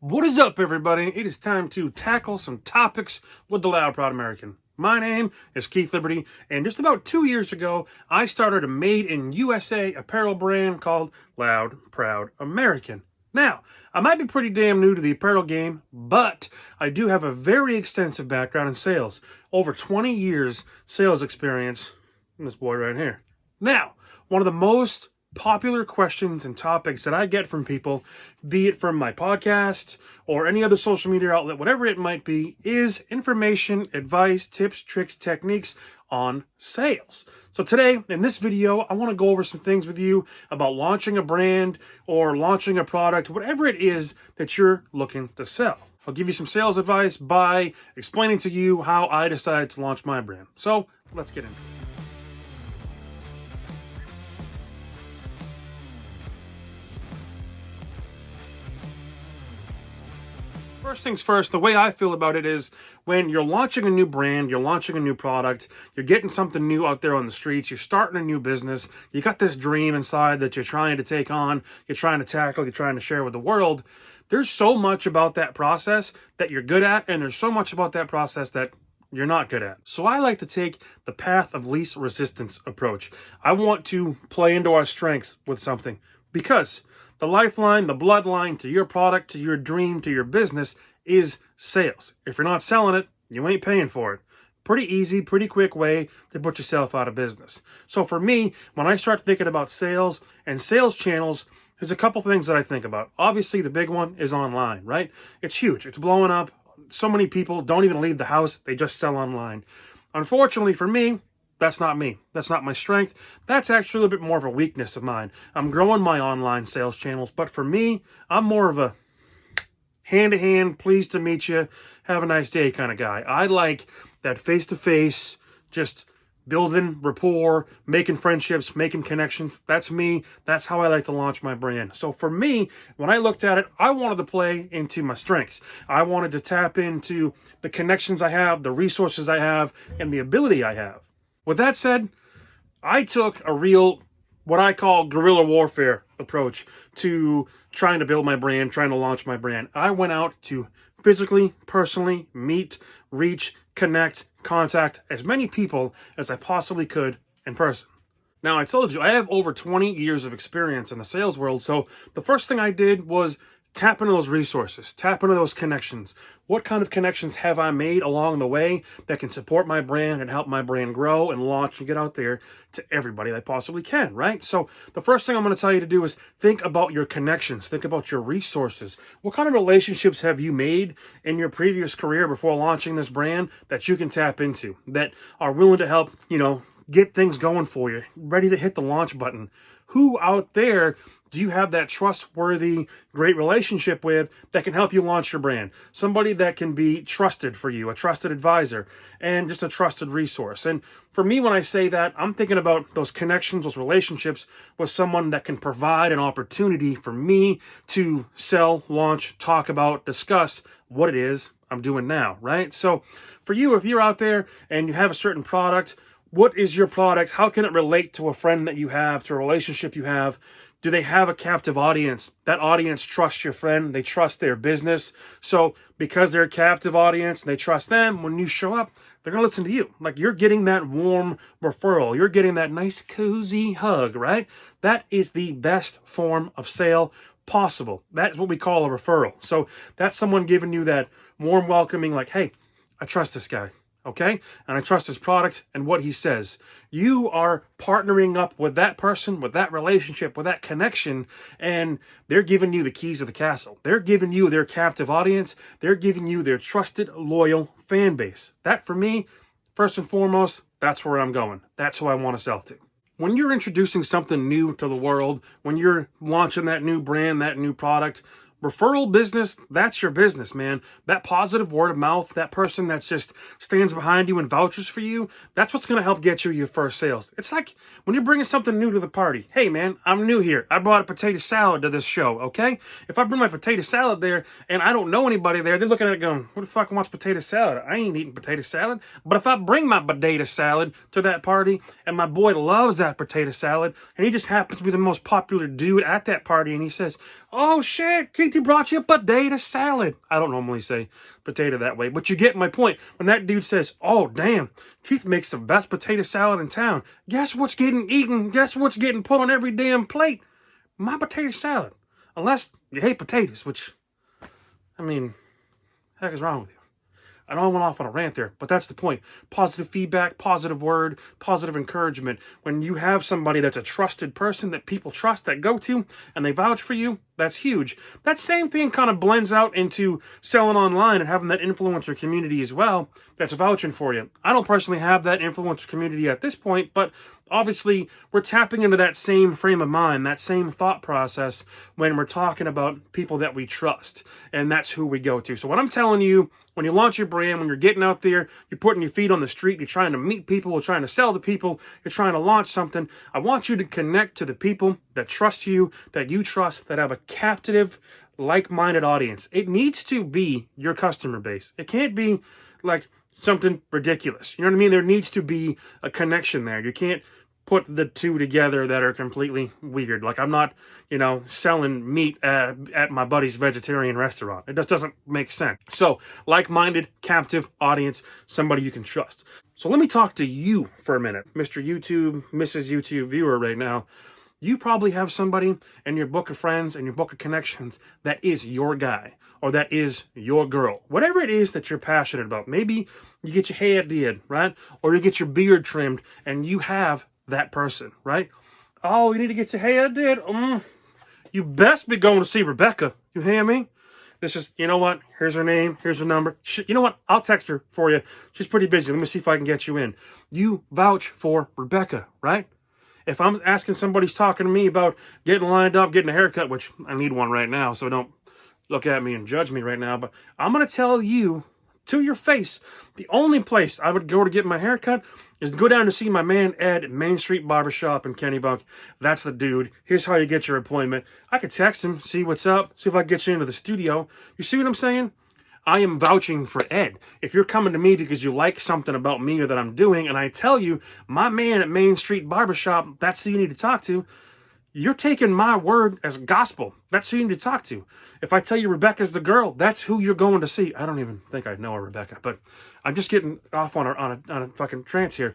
What is up, everybody? It is time to tackle some topics with the Loud Proud American. My name is Keith Liberty, and just about 2 years ago, I started a made-in-USA apparel brand called Loud Proud American. Now, I might be pretty damn new to the apparel game, but I do have a very extensive background in sales. Over 20 years sales experience in this boy right here. Now, one of the most popular questions and topics that I get from people, be it from my podcast or any other social media outlet, whatever it might be, is information, advice, tips, tricks, techniques on sales. So today, in this video, I want to go over some things with you about launching a brand or launching a product, whatever it is that you're looking to sell. I'll give you some sales advice by explaining to you how I decided to launch my brand. So let's get into it. First things first, the way I feel about it is when you're launching a new brand, you're launching a new product, you're getting something new out there on the streets, you're starting a new business, you got this dream inside that you're trying to take on, you're trying to tackle, you're trying to share with the world. There's so much about that process that you're good at, and there's so much about that process that you're not good at. So I like to take the path of least resistance approach. I want to play into our strengths with something because the lifeline, the bloodline to your product, to your dream, to your business is sales. If you're not selling it, you ain't paying for it. Pretty easy, pretty quick way to put yourself out of business. So for me, when I start thinking about sales and sales channels, there's a couple things that I think about. Obviously, the big one is online, right? It's huge. It's blowing up. So many people don't even leave the house. They just sell online. Unfortunately for me, that's not me. That's not my strength. That's actually a little bit more of a weakness of mine. I'm growing my online sales channels, but for me, I'm more of a hand-to-hand, pleased to meet you, have a nice day kind of guy. I like that face-to-face, just building rapport, making friendships, making connections. That's me. That's how I like to launch my brand. So for me, when I looked at it, I wanted to play into my strengths. I wanted to tap into the connections I have, the resources I have, and the ability I have. With that said, I took a real, what I call guerrilla warfare approach to trying to build my brand, trying to launch my brand. I went out to physically, personally meet, reach, connect, contact as many people as I possibly could in person. Now, I told you, I have over 20 years of experience in the sales world, so the first thing I did was tap into those resources, tap into those connections. What kind of connections have I made along the way that can support my brand and help my brand grow and launch and get out there to everybody that I possibly can, right? So the first thing I'm going to tell you to do is think about your connections. Think about your resources. What kind of relationships have you made in your previous career before launching this brand that you can tap into, that are willing to help, get things going for you, ready to hit the launch button? Who out there do you have that trustworthy, great relationship with that can help you launch your brand? Somebody that can be trusted for you, a trusted advisor, and just a trusted resource. And for me, when I say that, I'm thinking about those connections, those relationships with someone that can provide an opportunity for me to sell, launch, talk about, discuss what it is I'm doing now, right? So for you, if you're out there and you have a certain product, what is your product? How can it relate to a friend that you have, to a relationship you have? Do they have a captive audience? That audience trusts your friend. They trust their business. So because they're a captive audience and they trust them, when you show up, they're going to listen to you. Like you're getting that warm referral. You're getting that nice, cozy hug, right? That is the best form of sale possible. That's what we call a referral. So that's someone giving you that warm welcoming, like, hey, I trust this guy. Okay? And I trust his product and what he says. You are partnering up with that person, with that relationship, with that connection, and they're giving you the keys of the castle. They're giving you their captive audience. They're giving you their trusted, loyal fan base. That, for me, first and foremost, that's where I'm going. That's who I want to sell to. When you're introducing something new to the world, when you're launching that new brand, that new product, referral business, that's your business, man. That positive word of mouth, that person that's just stands behind you and vouches for you, that's what's going to help get you your first sales. It's like when you're bringing something new to the party. Hey, man, I'm new here. I brought a potato salad to this show, okay? If I bring my potato salad there and I don't know anybody there, they're looking at it going, who the fuck wants potato salad? I ain't eating potato salad. But if I bring my potato salad to that party and my boy loves that potato salad and he just happens to be the most popular dude at that party and he says, Oh shit, Keith, brought you a potato salad. I don't normally say potato that way, but you get my point. When that dude says, oh damn, Keith makes the best potato salad in town. Guess what's getting eaten? Guess what's getting put on every damn plate? My potato salad. Unless you hate potatoes, which, I mean, heck is wrong with you? I know I went off on a rant there, but that's the point. Positive feedback, positive word, positive encouragement. When you have somebody that's a trusted person that people trust, that go to, and they vouch for you, that's huge. That same thing kind of blends out into selling online and having that influencer community as well that's vouching for you. I don't personally have that influencer community at this point, but obviously we're tapping into that same frame of mind, that same thought process when we're talking about people that we trust, and that's who we go to. So what I'm telling you, when you launch your brand, when you're getting out there, you're putting your feet on the street, you're trying to meet people, you're trying to sell to people, you're trying to launch something, I want you to connect to the people that trust you, that you trust, that have a captive, like-minded audience. It needs to be your customer base. It can't be like something ridiculous. You know what I mean? There needs to be a connection there. You can't put the two together that are completely weird. Like, I'm not, selling meat at my buddy's vegetarian restaurant. It just doesn't make sense. So, like-minded, captive audience, somebody you can trust. So let me talk to you for a minute. Mr. YouTube, Mrs. YouTube viewer right now. You probably have somebody in your book of friends and your book of connections that is your guy, or that is your girl. Whatever it is that you're passionate about. Maybe you get your hair did, right? Or you get your beard trimmed and you have that person, right? Oh, you need to get your hair did? You best be going to see Rebecca. You hear me? This is, you know what? Here's her name. Here's her number. You know what? I'll text her for you. She's pretty busy. Let me see if I can get you in. You vouch for Rebecca, right? If I'm asking somebody's talking to me about getting lined up, getting a haircut, which I need one right now, so don't look at me and judge me right now, but I'm going to tell you to your face, the only place I would go to get my haircut is to go down to see my man Ed at Main Street Barbershop in Kennebunk. That's the dude. Here's how you get your appointment. I could text him, see what's up, see if I can get you into the studio. You see what I'm saying? I am vouching for Ed. If you're coming to me because you like something about me or that I'm doing, and I tell you, my man at Main Street Barbershop, that's who you need to talk to, you're taking my word as gospel. That's who you need to talk to. If I tell you Rebecca's the girl, that's who you're going to see. I don't even think I know her, Rebecca, but I'm just getting off on a fucking trance here.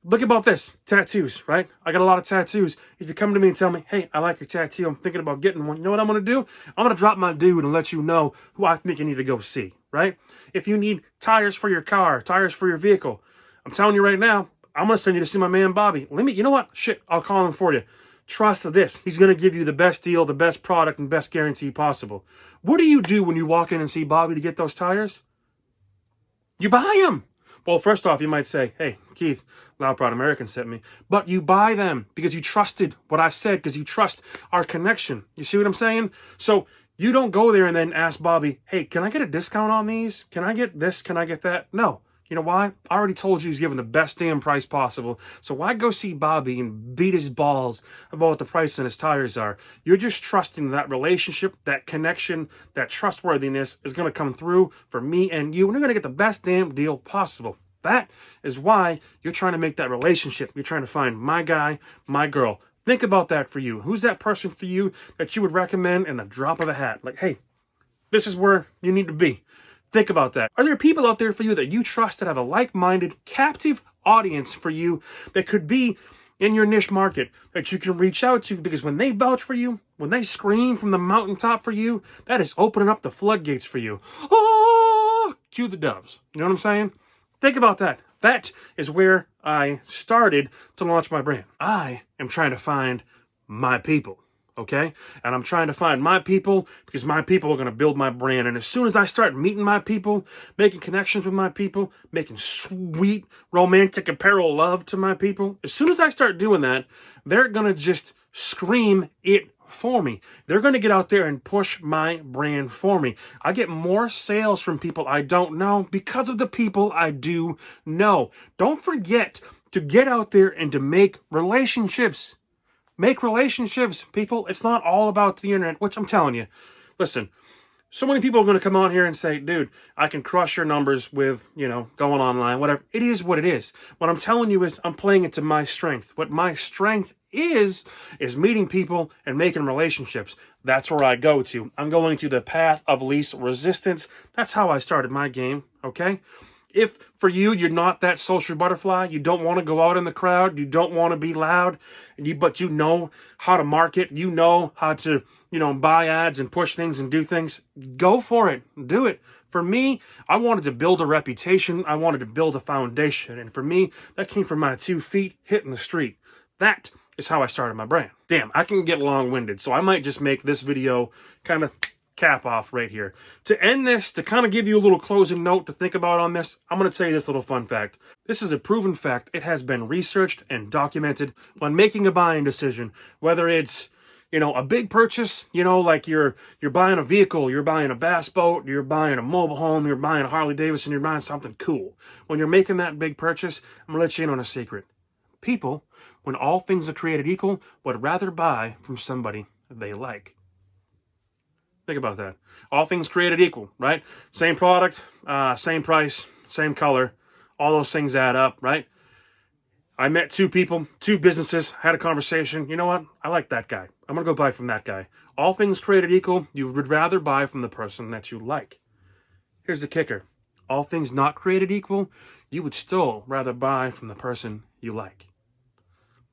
Look about this. Tattoos, right? I got a lot of tattoos. If you come to me and tell me, hey, I like your tattoo, I'm thinking about getting one, you know what I'm going to do? I'm going to drop my dude and let you know who I think you need to go see, right? If you need tires for your car, tires for your vehicle, I'm telling you right now, I'm going to send you to see my man Bobby. You know what? Shit, I'll call him for you. Trust this. He's going to give you the best deal, the best product, and best guarantee possible. What do you do when you walk in and see Bobby to get those tires? You buy them. Well, first off, you might say, hey, Keith, Loud Proud American sent me. But you buy them because you trusted what I said, because you trust our connection. You see what I'm saying? So you don't go there and then ask Bobby, hey, can I get a discount on these? Can I get this? Can I get that? No. You know why? I already told you he's giving the best damn price possible. So why go see Bobby and beat his balls about what the price on his tires are? You're just trusting that relationship, that connection, that trustworthiness is going to come through for me and you. And you're going to get the best damn deal possible. That is why you're trying to make that relationship. You're trying to find my guy, my girl. Think about that for you. Who's that person for you that you would recommend in the drop of a hat? Like, hey, this is where you need to be. Think about that. Are there people out there for you that you trust that have a like-minded, captive audience for you that could be in your niche market that you can reach out to? Because when they vouch for you, when they scream from the mountaintop for you, that is opening up the floodgates for you. Oh, cue the doves. You know what I'm saying? Think about that. That is where I started to launch my brand. I am trying to find my people. Okay? And I'm trying to find my people because my people are going to build my brand. And as soon as I start meeting my people, making connections with my people, making sweet, romantic apparel love to my people, as soon as I start doing that, they're going to just scream it for me. They're going to get out there and push my brand for me. I get more sales from people I don't know because of the people I do know. Don't forget to get out there and to make relationships. Make relationships, people. It's not all about the internet, which I'm telling you. Listen, so many people are going to come on here and say, dude, I can crush your numbers with, going online, whatever. It is what it is. What I'm telling you is I'm playing it to my strength. What my strength is meeting people and making relationships. That's where I go to. I'm going to the path of least resistance. That's how I started my game, okay? If for you, you're not that social butterfly, you don't want to go out in the crowd, you don't want to be loud, but you know how to market, you know how to, buy ads and push things and do things, go for it. Do it. For me, I wanted to build a reputation. I wanted to build a foundation. And for me, that came from my 2 feet hitting the street. That is how I started my brand. Damn, I can get long-winded, so I might just make this video kind of cap off right here. To end this, to kind of give you a little closing note to think about on this, I'm going to tell you this little fun fact. This is a proven fact. It has been researched and documented when making a buying decision, whether it's a big purchase, like you're buying a vehicle, you're buying a bass boat, you're buying a mobile home, you're buying a Harley Davidson, you're buying something cool. When you're making that big purchase, I'm going to let you in on a secret. People, when all things are created equal, would rather buy from somebody they like. Think about that. All things created equal, right? Same product, same price, same color. All those things add up, right? I met 2 people, 2 businesses, had a conversation. You know what? I like that guy. I'm going to go buy from that guy. All things created equal, you would rather buy from the person that you like. Here's the kicker. All things not created equal, you would still rather buy from the person you like.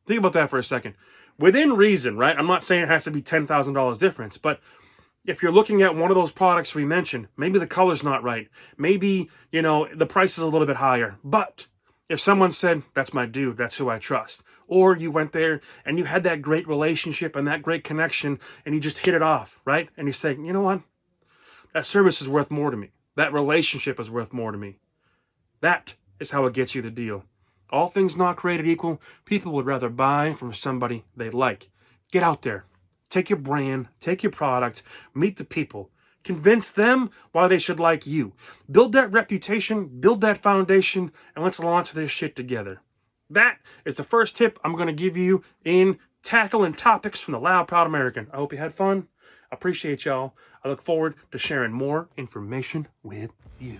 Think about that for a second. Within reason, right? I'm not saying it has to be $10,000 difference, but if you're looking at one of those products we mentioned, maybe the color's not right. Maybe, the price is a little bit higher. But if someone said, that's my dude, that's who I trust, or you went there and you had that great relationship and that great connection and you just hit it off, right? And you say, you know what? That service is worth more to me. That relationship is worth more to me. That is how it gets you the deal. All things not created equal, people would rather buy from somebody they like. Get out there. Take your brand, take your product, meet the people. Convince them why they should like you. Build that reputation, build that foundation, and let's launch this shit together. That is the first tip I'm going to give you in tackling topics from the Loud Proud American. I hope you had fun. I appreciate y'all. I look forward to sharing more information with you.